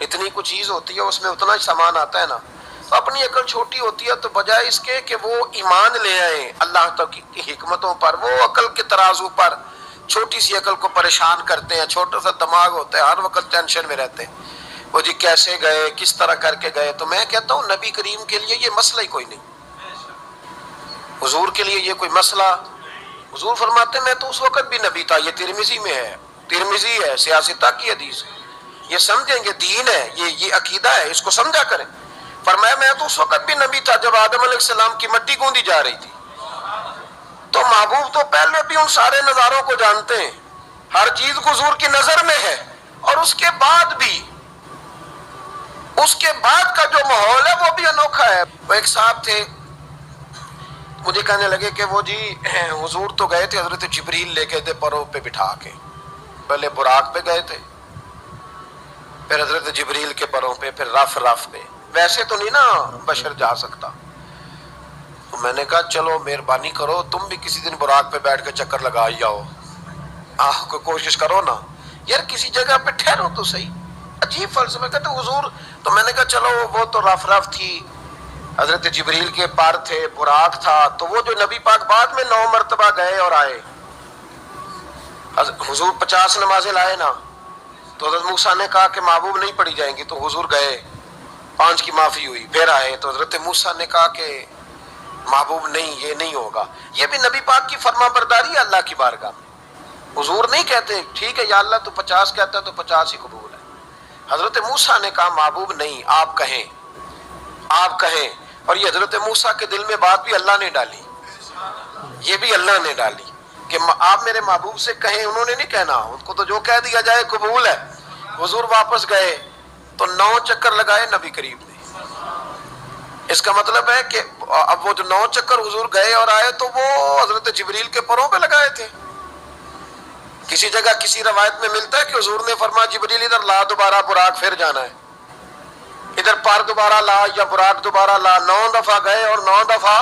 اتنی کوئی چیز ہوتی ہے اس میں اتنا ہی سامان آتا ہے نا، تو اپنی عقل چھوٹی ہوتی ہے، تو بجائے اس کے کہ وہ ایمان لے آئیں اللہ تک کی حکمتوں پر، وہ عقل کے ترازو پر چھوٹی سی عقل کو پریشان کرتے ہیں، چھوٹا سا دماغ ہوتا ہے، ہر وقت ٹینشن میں رہتے ہیں، وہ جی کیسے گئے، کس طرح کر کے گئے۔ تو میں کہتا ہوں نبی کریم کے لیے یہ مسئلہ ہی کوئی نہیں، حضور کے لیے یہ کوئی مسئلہ، حضور فرماتے ہیں میں تو اس وقت بھی نبی تھا، یہ ترمذی میں ہے، ترمذی ہے، سیاستہ کی حدیث ہے، یہ سمجھیں گے دین ہے، یہ عقیدہ ہے، اس کو سمجھا کریں۔ فرمایا میں تو اس وقت بھی نبی تھا جب آدم علیہ السلام کی مٹی گوندی جا رہی تھی، تو محبوب تو پہلے بھی ان سارے نظاروں کو جانتے ہیں، ہر چیز حضور کی نظر میں ہے، اور اس کے بعد بھی اس کے بعد کا جو ماحول ہے وہ بھی انوکھا ہے۔ وہ ایک صاحب تھے مجھے کہنے لگے کہ وہ جی حضور تو گئے تھے، حضرت جبریل لے کے تھے پروں پہ بٹھا کے، پہلے براق پہ گئے تھے، پھر حضرت جبریل کے پروں پہ، پھر رف پہ، ویسے تو نہیں نا بشر جا سکتا۔ تو میں نے کہا چلو مہربانی کرو تم بھی کسی دن براق پہ بیٹھ کے چکر لگا جاؤ، کوئی کوشش کرو نا یار، کسی جگہ پہ ٹھہرو تو صحیح۔ عجیب فلسفہ کہتے حضور، تو میں نے کہا چلو وہ تو رف تھی، حضرت جبریل کے پر تھے، براق تھا، تو وہ جو نبی پاک بعد میں 9 مرتبہ گئے اور آئے، حضور 50 نمازیں لائے نا، تو حضرت موسیٰ نے کہا کہ محبوب نہیں پڑھی جائیں گی، تو حضور گئے، 5 کی معافی ہوئی، پھر آئے، تو حضرت موسیٰ نے کہا کہ محبوب نہیں، یہ نہیں ہوگا۔ یہ بھی نبی پاک کی فرما برداری ہے اللہ کی بارگاہ میں۔ حضور نہیں کہتے ٹھیک ہے یا اللہ تو 50 کہتا ہے تو 50 ہی قبول ہے۔ حضرت موسیٰ نے کہا محبوب نہیں، آپ کہیں، آپ کہیں، اور یہ حضرت موسیٰ کے دل میں بات بھی اللہ نے ڈالی، یہ بھی اللہ نے ڈالی کہ آپ میرے محبوب سے کہیں، انہوں نے نہیں کہنا، ان کو تو جو کہہ دیا جائے قبول ہے۔ حضور واپس گئے تو 9 چکر لگائے نبی کریم نے۔ اس کا مطلب ہے کہ اب وہ جو 9 چکر حضور گئے اور آئے تو وہ حضرت جبریل کے پروں پہ لگائے تھے۔ کسی جگہ کسی روایت میں ملتا ہے کہ حضور نے فرمایا جبریل ادھر لا دوبارہ براق، پھر جانا ہے، ادھر پر دوبارہ لا یا براق دوبارہ لا، 9 دفعہ گئے اور 9 دفعہ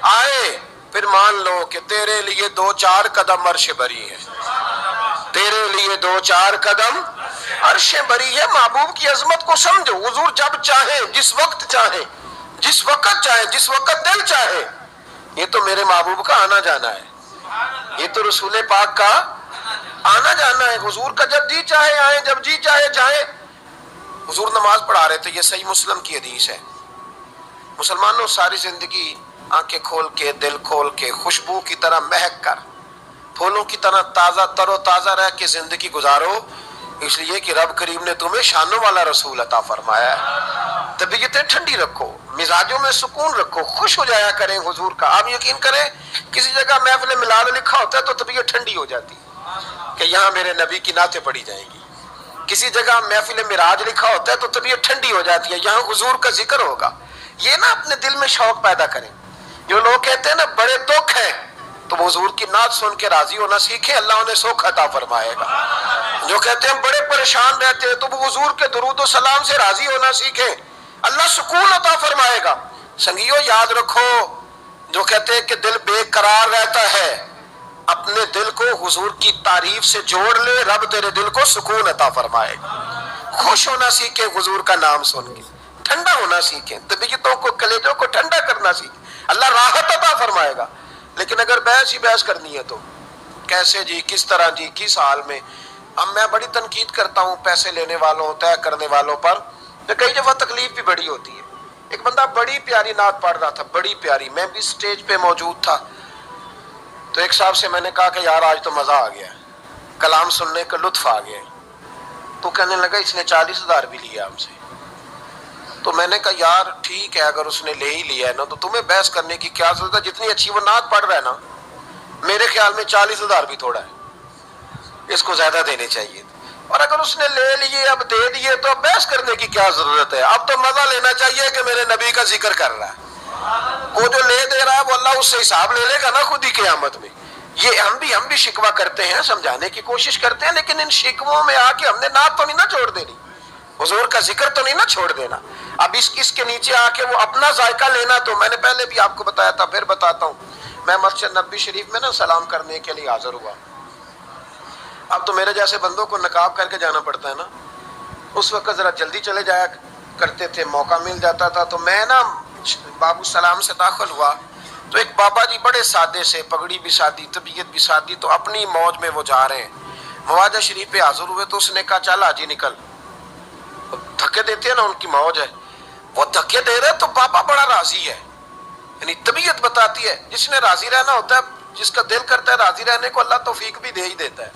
آئے، پھر مان لو کہ تیرے لیے 2-4 قدم عرش بری ہے، تیرے لیے 2-4 قدم عرش بری ہے۔ محبوب کی عظمت کو سمجھو، حضور جب چاہے، جس وقت چاہے، جس وقت چاہے، جس وقت دل چاہے، یہ تو میرے محبوب کا آنا جانا ہے، یہ تو رسول پاک کا آنا جانا ہے۔ حضور کا جب جی چاہے آئیں، جب جی چاہے جائیں۔ حضور نماز پڑھا رہے تھے، یہ صحیح مسلم کی حدیث ہے، مسلمانوں ساری زندگی آنکھیں کھول کے، دل کھول کے، خوشبو کی طرح مہک کر، پھولوں کی طرح تازہ تر و تازہ رہ کے زندگی گزارو، اس لیے کہ رب کریم نے تمہیں شانوں والا رسول عطا فرمایا ہے۔ طبیعتیں ٹھنڈی رکھو، مزاجوں میں سکون رکھو، خوش ہو جایا کریں حضور کا۔ آپ یقین کریں کسی جگہ محفل میلاد لکھا ہوتا ہے تو طبیعت ٹھنڈی ہو جاتی ہے کہ یہاں میرے نبی کی نعتیں پڑھی جائیں گی، کسی جگہ محفل معراج لکھا ہوتا ہے تو طبیعت ٹھنڈی ہو جاتی ہے، یہاں حضور کا ذکر ہوگا۔ یہ نا اپنے دل میں شوق پیدا کریں۔ جو لوگ کہتے ہیں نا بڑے دکھ ہیں، تو حضور کی نعت سن کے راضی ہونا سیکھیں، اللہ انہیں سکھ عطا فرمائے گا۔ جو کہتے ہیں بڑے پریشان رہتے ہیں، تو وہ حضور کے درود و سلام سے راضی ہونا سیکھیں، اللہ سکون عطا فرمائے گا۔ سنگیو یاد رکھو، جو کہتے ہیں کہ دل بے قرار رہتا ہے، اپنے دل کو حضور کی تعریف سے جوڑ لے، رب تیرے دل کو سکون عطا فرمائے گا۔ خوش ہونا سیکھیں حضور کا نام سن کے، ٹھنڈا ہونا سیکھیں، طبیعتوں کو، کلیجوں کو ٹھنڈا کرنا سیکھیں، اللہ راحت عطا فرمائے گا۔ لیکن اگر بحث ہی بحث کرنی ہے تو کیسے جی، کس طرح جی، کس حال میں۔ اب میں بڑی تنقید کرتا ہوں پیسے لینے والوں، طے کرنے والوں پر، تو کئی دفعہ تکلیف بھی بڑی ہوتی ہے۔ ایک بندہ بڑی پیاری نعت پڑھ رہا تھا، بڑی پیاری، میں بھی سٹیج پہ موجود تھا، تو ایک صاحب سے میں نے کہا کہ یار آج تو مزہ آ گیا، کلام سننے کا لطف آ گیا۔ تو کہنے لگا اس نے 40,000 بھی لیا ہم سے۔ تو میں نے کہا یار ٹھیک ہے، اگر اس نے لے ہی لیا ہے نا تو تمہیں بحث کرنے کی کیا ضرورت ہے، جتنی اچھی وہ نعت پڑھ رہا ہے نا، میرے خیال میں 40,000 بھی تھوڑا ہے، اس کو زیادہ دینے چاہیے۔ اور اگر اس نے لے لیے، اب دے دیے، تو اب بحث کرنے کی کیا ضرورت ہے؟ اب تو مزہ لینا چاہیے کہ میرے نبی کا ذکر کر رہا ہے۔ وہ جو لے دے رہا ہے وہ اللہ اس سے حساب لے لے گا نا خود ہی قیامت میں۔ یہ ہم بھی شکوہ کرتے ہیں، سمجھانے کی کوشش کرتے ہیں، لیکن ان شکووں میں آ کے ہم نے نعت تو نہیں نہ چھوڑ دینی، حضور کا ذکر تو نہیں نہ چھوڑ دینا۔ اب اس کے نیچے آ کے وہ اپنا ذائقہ لینا، تو میں نے پہلے بھی آپ کو بتایا تھا، پھر بتاتا ہوں۔ میں مسجد نبوی شریف میں نا سلام کرنے کے لیے حاضر ہوا، اب تو میرے جیسے بندوں کو نقاب کر کے جانا پڑتا ہے نا، اس وقت ذرا جلدی چلے جایا کرتے تھے، موقع مل جاتا تھا تو میں نا بابو سلام سے داخل ہوا تو ایک بابا جی بڑے سادے سے، پگڑی بھی سادی، طبیعت بھی سادی، تو اپنی موج میں وہ جا رہے ہیں، مواجہ شریف پہ حاضر ہوئے تو اس نے کہا چل حاجی نکل، دھکے دیتے ہیں نا، ان کی موج ہے، وہ دھکے دے رہے تو بابا بڑا راضی ہے، یعنی طبیعت بتاتی ہے جس نے راضی رہنا ہوتا ہے، جس کا دل کرتا ہے راضی رہنے کو، اللہ توفیق بھی دے ہی دیتا ہے۔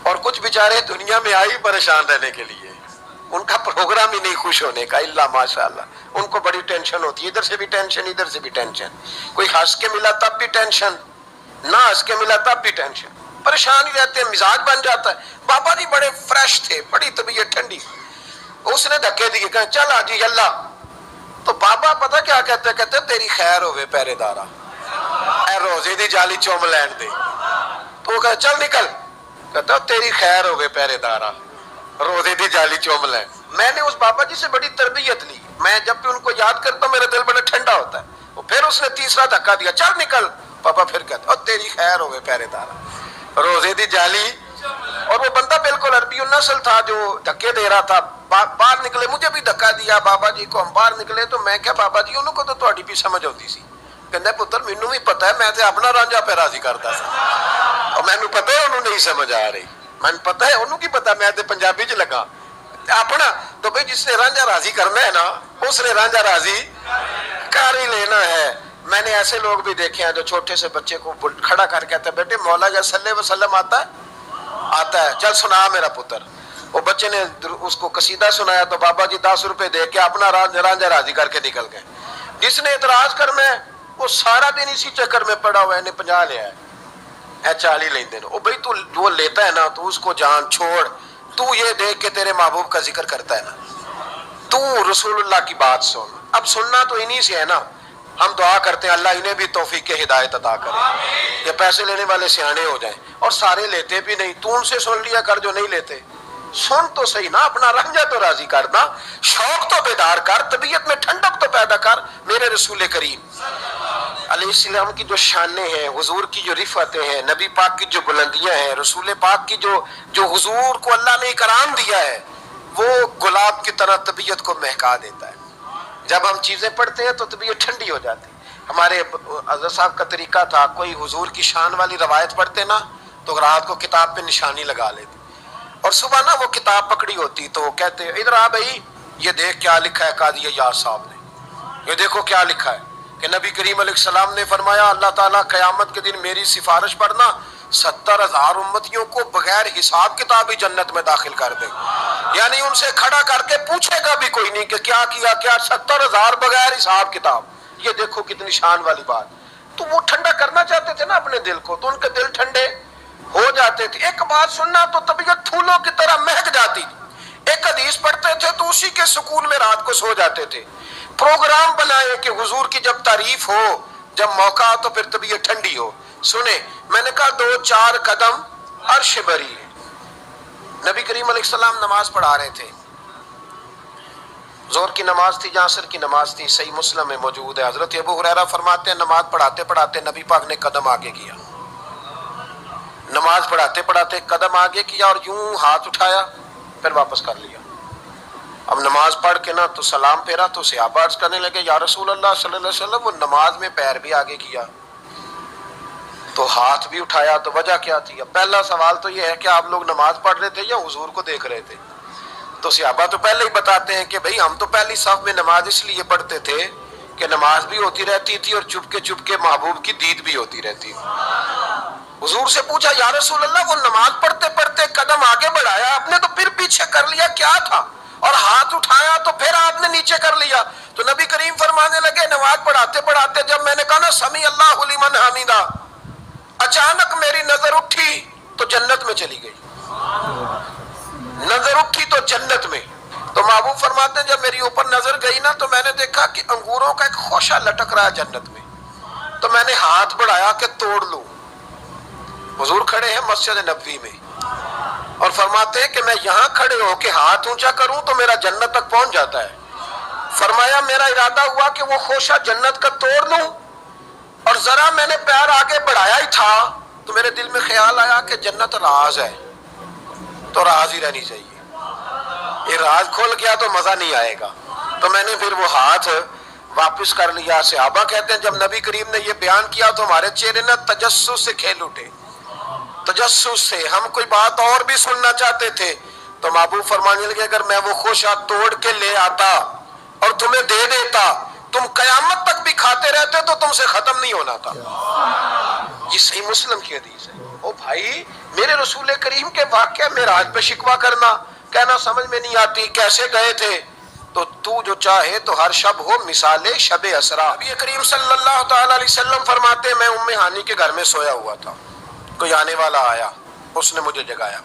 اور کچھ بیچارے دنیا میں آئی پریشان رہنے کے لیے، ان کا پروگرام ہی نہیں خوش ہونے کا، اللہ ماشاءاللہ، ان کو بڑی ٹینشن ہوتی ہے، ادھر سے بھی ٹینشن، ادھر سے بھی ٹینشن، کوئی ہنس کے ملا تب بھی ٹینشن، نہ ہنس کے ملا تب بھی ٹینشن، پریشان ہی رہتے ہیں، مزاج بن جاتا ہے۔ بابا جی بڑے فریش تھے، بڑی طبیعت ٹھنڈی، اس نے دھکے دیے، کہا چل حاجی اللہ، تو بابا پتہ کیا کہتے کہتے تیری خیر ہوئے پہرے دارا، اے روزے دی جالی چوم لین دے، تو وہ کہا چل نکل، کہتا تیری خیر ہوئے پہرے دارا، روزے دی جالی چوم لین۔ میں نے اس بابا جی سے بڑی تربیت لی، میں جب بھی ان کو یاد کرتا ہوں میرا دل بڑا ٹھنڈا ہوتا ہے۔ پھر اس نے تیسرا دھکا دیا، چل نکل، پاپا پھر کہتا تیری خیر ہوئے پہرے دارا، روزے دی جالی، اور وہ بندہ بالکل عربی النسل تھا جو دھکے دے رہا تھا، باہر نکلے، مجھے بھی دھکا دیا بابا جی کو، ہم باہر نکلے تو میں کہا بابا جی انہوں کو تو تہاڈی بھی سمجھ ہوتی سی، کہندا پتر مینوں بھی پتہ ہے، میں تے اپنا رانجھا پہ راضی کرتا سا، اور مینوں پتہ ہے انہوں نہیں سمجھ آ رہی، مینوں پتہ ہے انہوں کی پتہ، میں تے پنجابی چ لگا اپنا، تو بھئی جس نے رانجھا راضی کرنا ہے نا اس نے رانجھا راضی کر ہی لینا ہے۔ میں نے ایسے لوگ بھی دیکھے ہیں جو چھوٹے سے بچے کو کھڑا کر کے کہتے ہیں بیٹے مولا یا صلی اللہ علیہ وسلم آتا ہے، چل سنا میرا پتر، وہ بچے نے اس کو قصیدہ سنایا تو بابا جی 10 روپے دے کے اپنا رانجھا راضی کر کے نکل گئے۔ جس نے اعتراض کرنا ہے وہ سارا دن اسی چکر میں پڑا ہوا ہے، انہیں 50 لیا ہے، اے 40 لیں دے، وہ بھئی تو وہ لیتا ہے نا تو اس کو جان چھوڑ، تو یہ دیکھ کے تیرے محبوب کا ذکر کرتا ہے نا، تو رسول اللہ کی بات سن، اب سننا تو انہی سے ہے نا، ہم دعا کرتے ہیں اللہ انہیں بھی توفیق ہدایت عطا کرے، یہ پیسے لینے والے سیانے ہو جائیں، اور سارے لیتے بھی نہیں، تو ان سے سن لیا کر جو نہیں لیتے، سن تو صحیح نا، اپنا رنجا تو راضی کرنا، شوق تو بیدار کر، طبیعت میں ٹھنڈک تو پیدا کر۔ میرے رسول کریم علیہ السلام کی جو شانیں ہیں، حضور کی جو رفعتیں ہیں، نبی پاک کی جو بلندیاں ہیں، رسول پاک کی جو حضور کو اللہ نے اکرام دیا ہے، وہ گلاب کی طرح طبیعت کو مہکا دیتا ہے۔ جب ہم چیزیں پڑھتے ہیں تو طبیعت ٹھنڈی ہو جاتی ہے۔ ہمارے حضرت صاحب کا طریقہ تھا، کوئی حضور کی شان والی روایت پڑھتے نا تو رات کو کتاب پہ نشانی لگا لیتے، اور صبح نا وہ کتاب پکڑی ہوتی تو وہ کہتے ادھر آ بھائی یہ دیکھ کیا لکھا ہے قاضی یار صاحب نے، یہ دیکھو کیا لکھا ہے کہ نبی کریم علیہ السلام نے فرمایا اللہ تعالیٰ قیامت کے دن میری سفارش پر نا 70,000 امتیوں کو بغیر حساب کتاب ہی جنت میں داخل کر دے، یعنی ان سے کھڑا کر کے پوچھے گا بھی کوئی نہیں کہ کیا کیا 70,000 بغیر حساب کتاب، یہ دیکھو کتنی شان والی بات۔ تو وہ ٹھنڈا کرنا چاہتے تھے نا اپنے دل کو، تو ان کے دل ٹھنڈے ہو جاتے تھے، ایک بات سننا تو طبیعت پھولوں کی طرح مہک جاتی، ایک حدیث پڑھتے تھے تو اسی کے سکون میں رات کو سو جاتے تھے۔ پروگرام بنائے کہ حضور کی جب تعریف ہو، جب موقع تو پھر طبیعت ٹھنڈی ہو۔ سنیں میں نے کہا 2-4 قدم عرش بری ہے۔ نبی کریم علیہ السلام نماز پڑھا رہے تھے، ظہر کی نماز تھی یا عصر کی نماز تھی، صحیح مسلم میں موجود ہے۔ حضرت ابو ہریرہ فرماتے ہیں نماز پڑھاتے پڑھاتے نبی پاک نے قدم آگے کیا، نماز پڑھاتے پڑھاتے قدم آگے کیا اور یوں ہاتھ اٹھایا پھر واپس کر لیا۔ اب نماز پڑھ کے نا تو سلام پھیرا تو صحابہ عرض کرنے لگے یا رسول اللہ صلی اللہ علیہ وسلم وہ نماز میں پیر بھی آگے کیا تو ہاتھ بھی اٹھایا، تو وجہ کیا تھی؟ اب پہلا سوال تو یہ ہے کہ آپ لوگ نماز پڑھ رہے تھے یا حضور کو دیکھ رہے تھے؟ تو صحابہ تو پہلے ہی بتاتے ہیں کہ بھئی ہم تو پہلی صف میں نماز اس لیے پڑھتے تھے کہ نماز بھی ہوتی رہتی تھی اور چپ کے محبوب کی دید بھی ہوتی رہتی تھی۔ حضور سے پوچھا یا رسول اللہ وہ نماز پڑھتے پڑھتے قدم آگے بڑھایا آپ نے تو پھر پیچھے کر لیا کیا تھا، اور ہاتھ اٹھایا تو پھر آپ نے نیچے کر لیا؟ تو نبی کریم فرمانے لگے نماز پڑھاتے پڑھاتے جب میں نے کہا نا سمی اللہ لمن حمیدہ، اچانک میری نظر اٹھی تو جنت میں چلی گئی، نظر اٹھی تو جنت میں۔ تو محبوب فرماتے ہیں جب میری اوپر نظر گئی نا تو میں نے دیکھا کہ انگوروں کا ایک خوشہ لٹک رہا ہے جنت میں، تو میں نے ہاتھ بڑھایا کہ توڑ لوں۔ حضور کھڑے ہیں مسجد نبوی میں اور فرماتے ہیں کہ میں یہاں کھڑے ہو کے ہاتھ اونچا کروں تو میرا جنت تک پہنچ جاتا ہے۔ فرمایا میرا ارادہ ہوا کہ وہ خوشہ جنت کا توڑ لوں، اور ذرا میں نے پیر آگے بڑھایا ہی تھا تو میرے دل میں خیال آیا کہ جنت راز ہے تو راز ہی رہنی چاہیے، یہ راز کھول گیا تو مزہ نہیں آئے گا. تو میں نے پھر وہ ہاتھ واپس کر لیا. صحابہ کہتے ہیں جب نبی کریم نے یہ بیان کیا تو ہمارے چہرے نہ تجسس سے کھیل اٹھے, تجسس سے. ہم کوئی بات اور بھی سننا چاہتے تھے تو محبوب فرمانے لگے اگر میں وہ خوشا توڑ کے لے آتا اور تمہیں دے دیتا تم قیامت تک بھی کھاتے رہتے تو تم سے ختم نہیں ہونا تھا. یہ صحیح مسلم کی حدیث ہے. او بھائی, میرے رسول کریم کے واقعہ معراج پہ شکوہ کرنا, کہنا سمجھ میں نہیں آتی کیسے گئے تھے, تو جو چاہے تو ہر شب ہو مثال شب اسرا. نبی کریم صلی اللہ تعالی علیہ وسلم فرماتے میں ام ہانی کے گھر میں سویا ہوا تھا, کوئی آنے والا آیا, اس نے مجھے جگایا.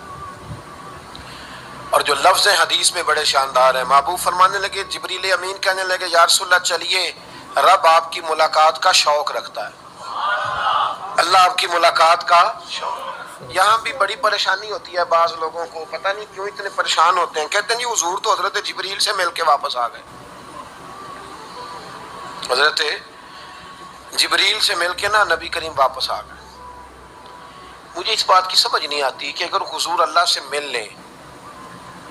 اور جو لفظ حدیث میں بڑے شاندار ہیں. محبوب فرمانے لگے, جبریل امین کہنے لگے یا رسول اللہ چلیے, رب آپ کی ملاقات کا شوق رکھتا ہے, اللہ آپ کی ملاقات کا شوق. یہاں بھی بڑی پریشانی ہوتی ہے بعض لوگوں کو, پتہ نہیں کیوں اتنے پریشان ہوتے ہیں. کہتے ہیں جی حضور تو حضرت جبریل سے مل کے واپس آ گئے. حضرت جبریل سے مل کے نا نبی کریم واپس آ گئے. مجھے اس بات کی سمجھ نہیں آتی کہ اگر حضور اللہ سے مل لیں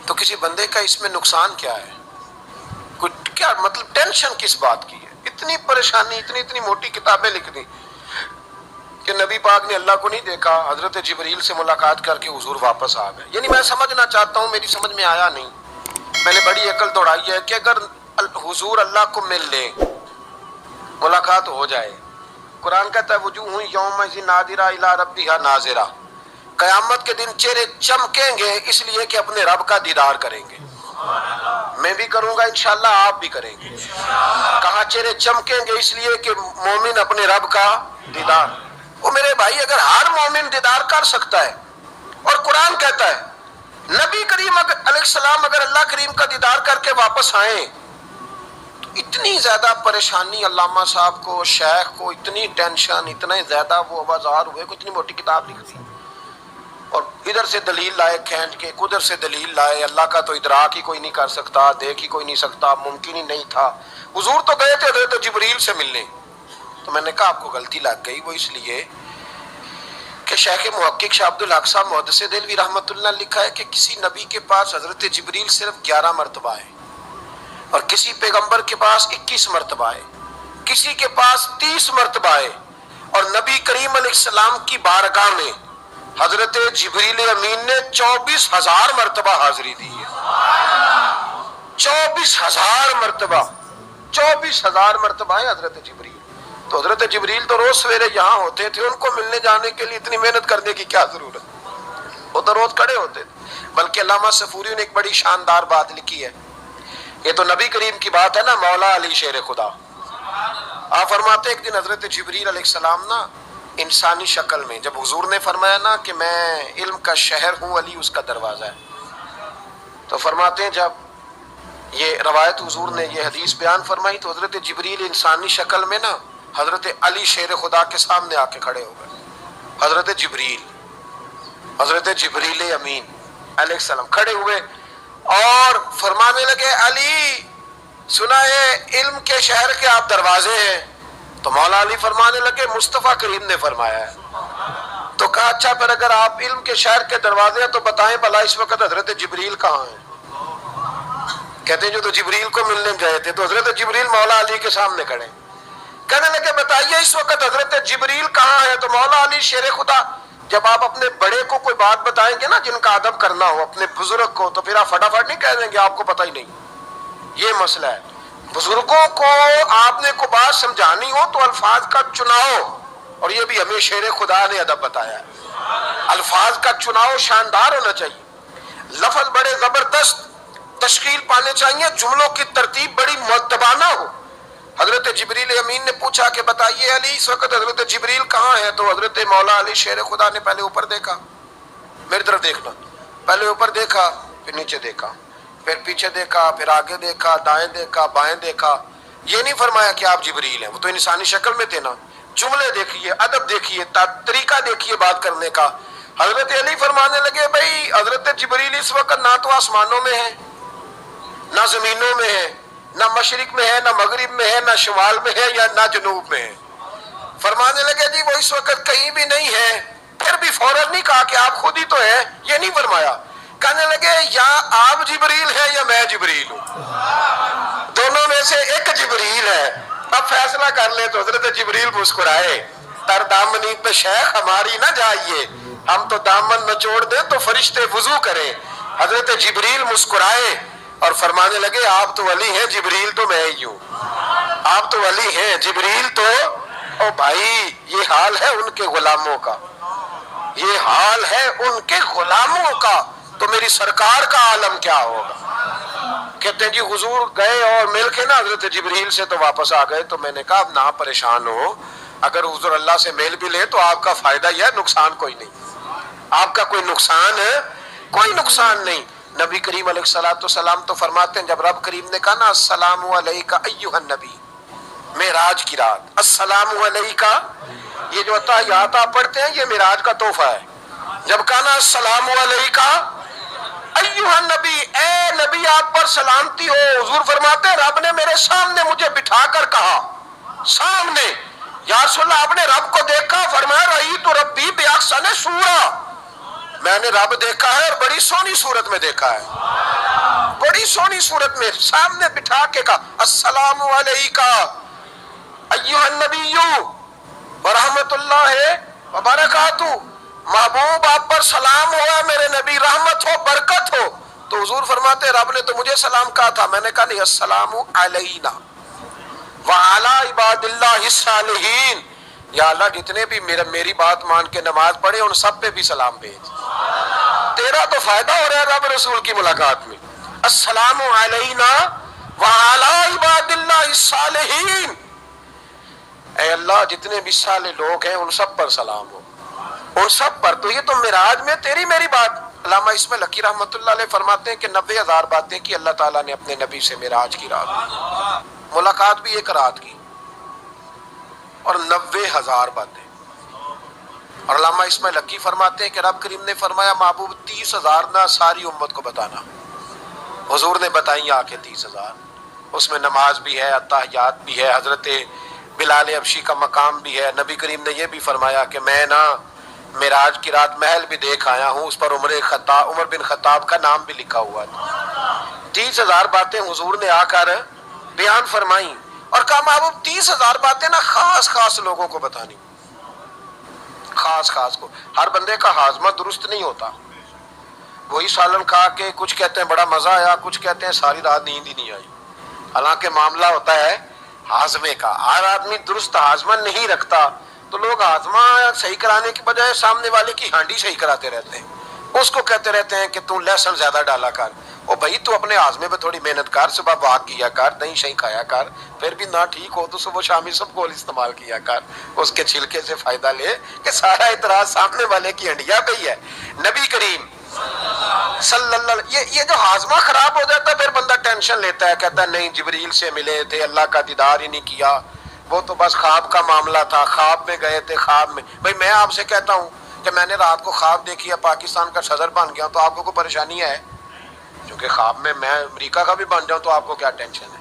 تو کسی بندے کا اس میں نقصان کیا ہے, کوئی کیا مطلب ٹینشن کس بات کی ہے. اتنی پریشانی, اتنی موٹی کتابیں لکھ دی کہ نبی پاک نے اللہ کو نہیں دیکھا, حضرت جبریل سے ملاقات کر کے حضور واپس آ گئے. یعنی میں سمجھنا چاہتا ہوں, میری سمجھ میں آیا نہیں, میں نے بڑی عقل دوڑائی ہے کہ اگر حضور اللہ کو مل لیں, ملاقات ہو جائے. قرآن کہتا ہے وجوہ یومئذ ناظرہ الی ربہا ناظرہ, قیامت کے دن چہرے چمکیں گے اس لیے کہ اپنے رب کا دیدار کریں گے. میں بھی کروں گا انشاءاللہ, آپ بھی کریں گے. کہاں چہرے چمکیں گے اس لیے کہ مومن اپنے رب کا دیدار. وہ میرے بھائی اگر ہر مومن دیدار کر سکتا ہے, اور قرآن کہتا ہے نبی کریم علیہ السلام اگر اللہ کریم کا دیدار کر کے واپس آئیں تو اتنی زیادہ پریشانی علامہ صاحب کو, شیخ کو اتنی ٹینشن, اتنے زیادہ وہ آوازار ہوئے کہ اتنی موٹی کتاب لکھ دی. اور ادھر سے دلیل لائے کھینچ کے, ادھر سے دلیل لائے. اللہ کا تو ادراک ہی کوئی نہیں کر سکتا, دیکھ ہی کوئی نہیں سکتا, ممکن ہی نہیں تھا. حضور تو گئے تھے حضرت جبریل سے ملنے. تو میں نے کہا آپ کو غلطی لگ گئی. وہ اس لیے کہ شیخ محقق شاہ عبد الحق صاحب محدث دہلوی رحمۃ اللہ لکھا ہے کہ کسی نبی کے پاس حضرت جبریل صرف 11 مرتبہ ہے, اور کسی پیغمبر کے پاس 21 مرتبہ ہے, کسی کے پاس 30 مرتبہ ہے. اور نبی کریم علیہ السلام کی بارگاہ میں حضرت جبریل امین نے 24,000 مرتبہ حاضری دی ہے. 24,000 مرتبہ, 24,000 مرتبہ ہے حضرت جبریل. تو حضرت جبریل تو روز سویرے یہاں ہوتے تھے, ان کو ملنے جانے کے لیے اتنی محنت کرنے کی کیا ضرورت, وہ تو روز کھڑے ہوتے تھے. بلکہ علامہ صفوری نے ایک بڑی شاندار بات لکھی ہے, یہ تو نبی کریم کی بات ہے نا, مولا علی شیر خدا. آپ فرماتے ایک دن حضرت جبریل علیہ السلام نا انسانی شکل میں, جب حضور نے فرمایا نا کہ میں علم کا شہر ہوں, علی اس کا دروازہ ہے, تو فرماتے ہیں جب یہ روایت حضور نے یہ حدیث بیان فرمائی تو حضرت جبریل انسانی شکل میں نا حضرت علی شیر خدا کے سامنے آ کے کھڑے ہو گئے. حضرت جبریل امین علیہ السلام کھڑے ہوئے اور فرمانے لگے علی سنا ہے علم کے شہر کے آپ دروازے ہیں. تو مولا علی فرمانے لگے مصطفیٰ کریم نے فرمایا ہے. تو کہا اچھا پھر اگر آپ علم کے شہر کے دروازے ہیں تو بتائیں بھلا اس وقت حضرت جبریل کہاں ہیں. کہتے ہیں جو تو جبریل کو ملنے گئے تھے تو حضرت جبریل مولا علی کے سامنے کھڑے, کہنے لگے بتائیے اس وقت حضرت جبریل کہاں ہے. تو مولا علی شیر خدا, جب آپ اپنے بڑے کو کوئی بات بتائیں گے نا جن کا ادب کرنا ہو اپنے بزرگ کو, تو پھر آپ فٹافٹ نہیں کہہ دیں گے آپ کو پتہ ہی نہیں. یہ مسئلہ ہے, بزرگوں کو آپ نے کو بات سمجھانی ہو تو الفاظ کا چناؤ, اور یہ بھی ہمیں شیر خدا نے ادب بتایا ہے, الفاظ کا چناؤ شاندار ہونا چاہیے, لفظ بڑے زبردست تشکیل پانے چاہیے, جملوں کی ترتیب بڑی مؤدبانہ ہو. حضرت جبریل امین نے پوچھا کہ بتائیے علی اس وقت حضرت جبریل کہاں ہے. تو حضرت مولا علی شیر خدا نے پہلے اوپر دیکھا, میری طرف دیکھنا, پہلے اوپر دیکھا, پھر نیچے دیکھا, پھر پیچھے دیکھا, پھر آگے دیکھا, دائیں دیکھا, بائیں دیکھا. یہ نہیں فرمایا کہ آپ جبریل ہیں, وہ تو انسانی شکل میں تھے نا. جملے دیکھیے, ادب دیکھیے, طریقہ دیکھیے بات کرنے کا. حضرت علی فرمانے لگے بھائی حضرت جبریل اس وقت نہ تو آسمانوں میں ہے, نہ زمینوں میں ہے, نہ مشرق میں ہے, نہ مغرب میں ہے, نہ شمال میں ہے, یا نہ جنوب میں ہے. فرمانے لگے جی وہ اس وقت کہیں بھی نہیں ہے. پھر بھی فوراً نہیں کہا کہ آپ خود ہی تو ہیں, یہ نہیں فرمایا. کہنے لگے یا آپ جبریل ہے یا میں جبریل ہوں، دونوں میں سے ایک جبریل ہے، اب فیصلہ کر لے۔ تو حضرت جبریل مسکرائے، تر دامنی پہ شیخ ہماری نہ جائیے، ہم تو دامن نچوڑ دیں تو فرشتے وضو کریں۔ حضرت جبریل مسکرائے اور فرمانے لگے آپ تو ولی ہیں، جبریل تو میں ہی ہوں، آپ تو ولی ہیں، جبریل تو او بھائی یہ حال ہے ان کے غلاموں کا، یہ حال ہے ان کے غلاموں کا، تو میری سرکار کا عالم کیا ہوگا۔ کہتے ہیں جی حضور گئے اور مل کے نا حضرت جبریل سے تو واپس آ گئے۔ تو میں نے کہا اب نہ پریشان ہو، اگر حضور اللہ سے مل بھی لے تو آپ کا فائدہ یہ ہے، نقصان کوئی نہیں، آپ کا کوئی نقصان ہے، کوئی نقصان نہیں۔ نبی کریم علیہ السلام تو فرماتے ہیں جب رب کریم نے کہا نا السلام علیکہ ایھا النبی، معراج کی رات السلام علیکہ، یہ جو تحیات آپ پڑھتے ہیں یہ معراج کا تحفہ ہے۔ جب کہا نا السلام علیکہ ایھا النبی، اے نبی آپ پر سلامتی ہو، حضور فرماتے ہیں رب نے میرے سامنے مجھے بٹھا کر کہا، سامنے، یا رسول اللہ آپ نے رب کو دیکھا؟ فرمایا رأیت ربی بأحسن صورۃ، میں نے رب دیکھا ہے اور بڑی سونی صورت میں دیکھا ہے، بڑی سونی صورت میں سامنے بٹھا کے کہا السلام علیکہ ایھا النبی ورحمۃ اللہ وبرکاتہ، محبوب آپ پر سلام ہوا میرے نبی، رحمت ہو برکت ہو۔ تو حضور فرماتے ہیں رب نے تو مجھے سلام کہا تھا، میں نے کہا نہیں السلام علینا وعلی عباد اللہ الصالحین، یا اللہ جتنے بھی میری بات مان کے نماز پڑھے ان سب پہ بھی سلام بھیج، تیرا تو فائدہ ہو رہا ہے رب رسول کی ملاقات میں۔ السلام علینا وعلی عباد اللہ الصالحین، اے اللہ جتنے بھی صالح لوگ ہیں ان سب پر سلام ہو، ان سب پر۔ تو یہ تو معراج میں تیری میری بات۔ علامہ اسماعیل حقی رحمۃ اللہ علیہ فرماتے ہیں کہ 90,000 باتیں کی اللہ تعالیٰ نے اپنے نبی سے معراج کی رات میں، ملاقات بھی ایک رات کی اور 90,000 باتیں۔ اور علامہ اسماعیل حقی فرماتے ہیں کہ رب کریم نے فرمایا محبوب 30,000 نہ ساری امت کو بتانا، حضور نے بتائی آ کے 30,000، اس میں نماز بھی ہے، اتحیات بھی ہے، حضرت بلال حبشی کا مقام بھی ہے۔ نبی کریم نے یہ بھی فرمایا کہ میں نا معراج کی رات محل بھی دیکھ آیا ہوں، اس پر عمر بن خطاب کا نام بھی لکھا ہوا تھا۔ 30,000 باتیں حضور نے آ کر بیان فرمائی اور کہا محبوب 30,000 باتیں نا خاص خاص لوگوں کو بتانی، خاص خاص کو۔ ہر بندے کا ہاضمہ درست نہیں ہوتا، وہی سالن کھا کے کچھ کہتے ہیں بڑا مزہ آیا، کچھ کہتے ہیں ساری رات نیند ہی نہیں آئی، حالانکہ معاملہ ہوتا ہے ہاضمے کا۔ ہر آدمی درست ہاضمہ نہیں رکھتا تو لوگ ہاضمہ صحیح کرانے کی بجائے سامنے والے کی ہانڈی صحیح کراتے رہتے ہیں، اس کو کہتے رہتے ہیں کہ تو لہسن زیادہ ڈالا کر، او بھائی تو اپنے ہاضمے پہ تھوڑی محنت کر، صبح واک کیا کر، دہی شہی کھایا کر، پھر بھی نہ ٹھیک ہو تو صبح شامی سب گول استعمال کیا کر، اس کے چھلکے سے فائدہ لے، کہ سارا اعتراض سامنے والے کی ہنڈیا پہ ہی ہے۔ نبی کریم صلی اللہ علیہ، یہ جو ہاضمہ خراب ہو جاتا ہے پھر بندہ ٹینشن لیتا ہے، کہتا ہے نہیں جبریل سے ملے تھے، اللہ کا دیدار ہی نہیں کیا، وہ تو بس خواب کا معاملہ تھا، خواب میں گئے تھے، خواب میں۔ بھائی میں آپ سے کہتا ہوں کہ میں نے رات کو خواب دیکھی ہے پاکستان کا صدر بن گیا، تو آپ کو کوئی پریشانی ہے؟ کیونکہ خواب میں امریکہ کا بھی بن جاؤں تو آپ کو کیا ٹینشن ہے؟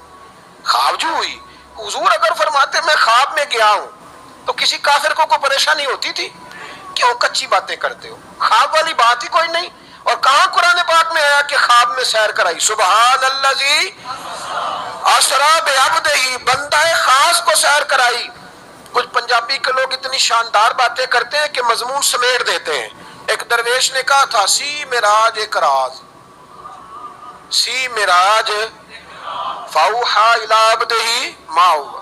خواب جو ہوئی، حضور اگر فرماتے میں خواب میں گیا ہوں تو کسی کافر کو کوئی پریشانی ہوتی تھی؟ کیوں کچی باتیں کرتے ہو؟ خواب والی بات ہی کوئی نہیں۔ اور کہاں قرآن پاک میں آیا کہ خواب میں سیر کرائی؟ سبحان الذی اسریٰ بعبدہ، بندہ خاص کو سیر کرائی۔ کچھ پنجابی کے لوگ اتنی شاندار باتیں کرتے ہیں کہ مضمون سمیٹ دیتے ہیں۔ ایک درویش نے کہا تھا سی معراج ایک راز، سی معراج فاوحیٰ الی عبدہ ما ہوا،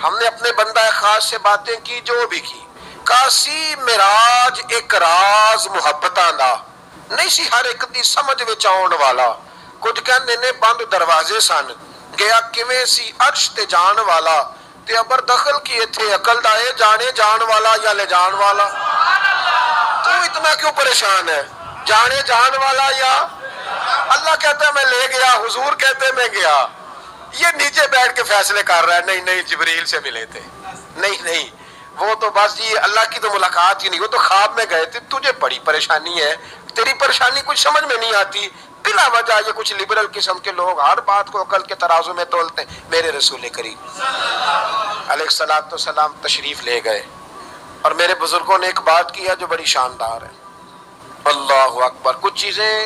ہم نے اپنے بندہ خاص سے باتیں کی جو بھی کی، کہا سی معراج ایک راز محبتاں دا نہیں سی ہر ایک دی سمجھ وچ آਉਣ والا، کچھ کہندے نے بند دروازے سن، گیا کیویں سی عرش تے جان والا، تے ابر دخل کیے تھے عقل دا اے جانے جان والا یا لے جان والا۔ تو اتنا کیوں پریشان ہے؟ جانے جان والا یا اللہ کہتا ہے میں لے گیا، حضور کہتے ہیں میں گیا، یہ نیچے بیٹھ کے فیصلے کر رہا ہے، نہیں نہیں جبریل سے ملے تھے، نہیں نہیں وہ تو بس جی اللہ کی تو ملاقات ہی نہیں، وہ تو خواب میں گئے تھے۔ تجھے بڑی پریشانی ہے، تیری پریشانی کچھ سمجھ میں نہیں آتی، بلا وجہ یہ کچھ لبرل قسم کے لوگ ہر بات کو عقل کے ترازو میں تولتے ہیں۔ میرے رسول کریم علیہ الصلوۃ والسلام تشریف لے گئے اور میرے بزرگوں نے ایک بات کی ہے جو بڑی شاندار ہے، اللہ اکبر۔ کچھ چیزیں